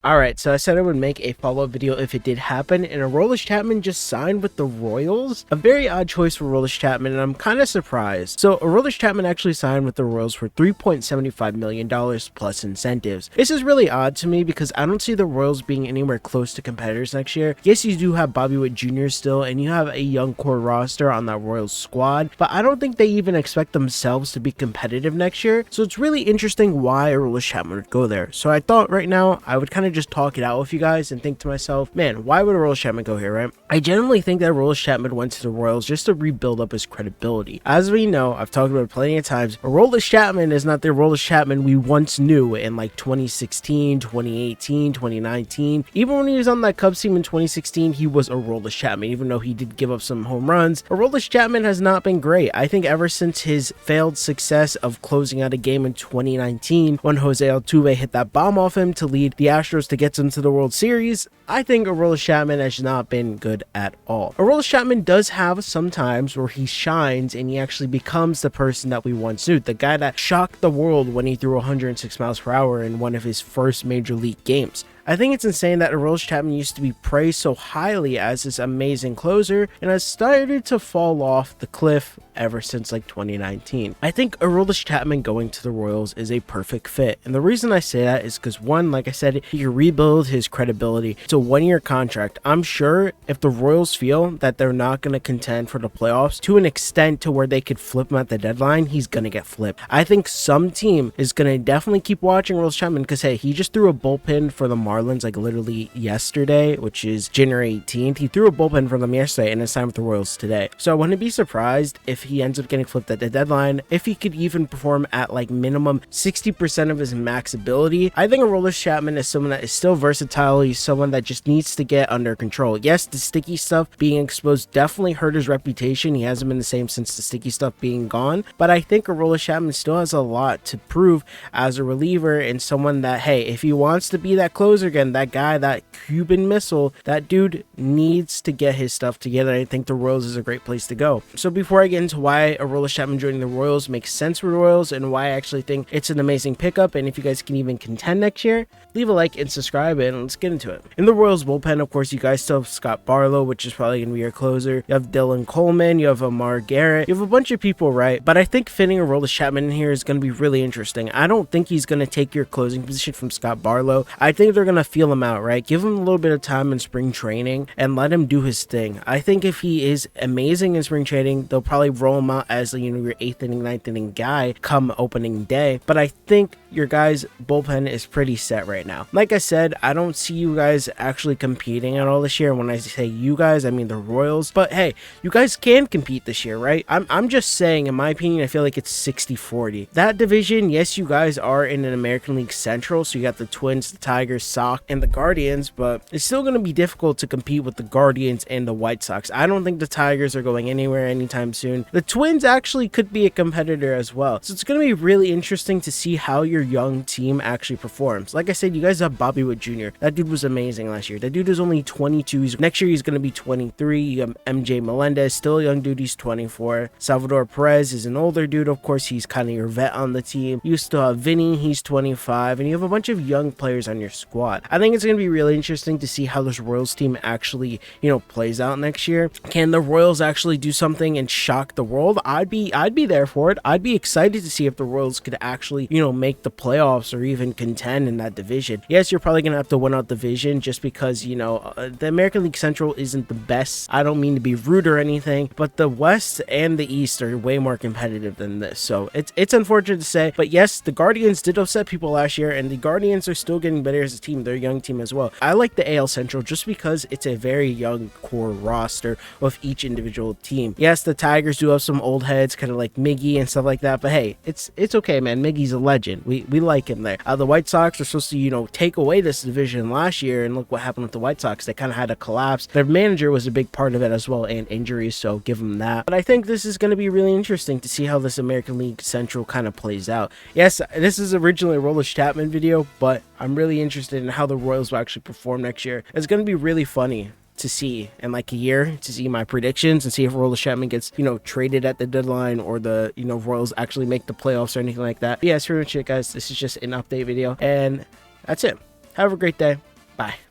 Alright, so I said I would make a follow-up video if it did happen, and Aroldis Chapman just signed with the Royals. A very odd choice for Aroldis Chapman, and I'm kind of surprised. So Aroldis Chapman actually signed with the Royals for $3.75 million plus incentives. This is really odd to me because I don't see the Royals being anywhere close to competitors next year. Yes, you do have Bobby Witt Jr. still, and you have a young core roster on that Royals squad, but I don't think they even expect themselves to be competitive next year. So it's really interesting why Aroldis Chapman would go there. So I thought right now I would kind of just talk it out with you guys and think to myself, man, why would Aroldis Chapman go here, right? I generally think that Aroldis Chapman went to the Royals just to rebuild up his credibility. As we know, I've talked about it plenty of times, Aroldis Chapman is not the Aroldis Chapman we once knew in like 2016, 2018, 2019. Even when he was on that Cubs team in 2016, he was Aroldis Chapman, even though he did give up some home runs. Aroldis Chapman has not been great. I think ever since his failed success of closing out a game in 2019 when Jose Altuve hit that bomb off him to lead the Astros to get into the World Series, I think Aroldis Chapman has not been good at all. Aroldis Chapman does have some times where he shines and he actually becomes the person that we once knew, the guy that shocked the world when he threw 106 miles per hour in one of his first major league games. I think it's insane that Aroldis Chapman used to be praised so highly as this amazing closer and has started to fall off the cliff ever since like 2019. I think Aroldis Chapman going to the Royals is a perfect fit, and the reason I say that is because one, like I said, he can rebuild his credibility. It's a one-year contract. I'm sure if the Royals feel that they're not going to contend for the playoffs to an extent to where they could flip him at the deadline, he's going to get flipped. I think some team is going to definitely keep watching Aroldis Chapman because hey, he just threw a bullpen for the Marlins like literally yesterday, which is January 18th. He threw a bullpen for them yesterday and it's signed with the Royals today. So I wouldn't be surprised if he ends up getting flipped at the deadline, if he could even perform at like minimum 60% of his max ability. I think Aroldis Chapman is someone that is still versatile. He's someone that just needs to get under control. Yes, the sticky stuff being exposed definitely hurt his reputation. He hasn't been the same since the sticky stuff being gone, but I think Aroldis Chapman still has a lot to prove as a reliever and someone that, hey, if he wants to be that closer again, that guy, that Cuban missile, that dude needs to get his stuff together. I think the Royals is a great place to go. So before I get into why Aroldis Chapman joining the Royals makes sense for the Royals and why I actually think it's an amazing pickup and if you guys can even contend next year, leave a like and subscribe and let's get into it. In the Royals bullpen, of course, you guys still have Scott Barlow, which is probably going to be your closer. You have Dylan Coleman, you have Amar Garrett, you have a bunch of people, right? But I think fitting Aroldis Chapman in here is going to be really interesting. I don't think he's going to take your closing position from Scott Barlow. I think they're going to feel him out, right? Give him a little bit of time in spring training and let him do his thing. I think if he is amazing in spring training, they'll probably roll him out as, you know, your 8th inning, 9th inning guy come opening day. But I think your guys' bullpen is pretty set right now. Like I said, I don't see you guys actually competing at all this year. When I say you guys, I mean the Royals. But hey, you guys can compete this year, right? I'm just saying, in my opinion, I feel like it's 60-40. That division, yes, you guys are in an American League Central, so you got the Twins, the Tigers, Sox, and the Guardians, but it's still going to be difficult to compete with the Guardians and the White Sox. I don't think the Tigers are going anywhere anytime soon. The Twins actually could be a competitor as well. So it's going to be really interesting to see how your young team actually performs. Like I said, you guys have Bobby Witt Jr. That dude was amazing last year. That dude is only 22. Next year he's going to be 23. You have MJ Melendez, still a young dude. He's 24. Salvador Perez is an older dude. Of course, he's kind of your vet on the team. You still have Vinny. He's 25. And you have a bunch of young players on your squad. I think it's going to be really interesting to see how this Royals team actually, you know, plays out next year. Can the Royals actually do something and shock the world? I'd be there for it. I'd be excited to see if the Royals could actually, you know, make the playoffs or even contend in that division. Yes, you're probably going to have to win out division just because, you know, the American League Central isn't the best. I don't mean to be rude or anything, but the West and the East are way more competitive than this. So it's unfortunate to say, but yes, the Guardians did upset people last year and the Guardians are still getting better as a team. They're a young team as well. I like the AL Central just because it's a very young core roster of each individual team. Yes, the Tigers do have some old heads, kind of like Miggy and stuff like that, but hey, it's okay, man. Miggy's a legend. We like him there. The White Sox are supposed to, you know, take away this division last year, and look what happened with the White Sox. They kind of had a collapse. Their manager was a big part of it as well, and injuries, so give them that. But I think this is going to be really interesting to see how this American League Central kind of plays out. Yes, this is originally a Aroldis Chapman video, but I'm really interested in how the Royals will actually perform next year. It's going to be really funny to see in like a year, to see my predictions and see if Aroldis Chapman gets, you know, traded at the deadline or the, you know, Royals actually make the playoffs or anything like that. But yeah, that's pretty much it, guys. This is just an update video and that's it. Have a great day. Bye.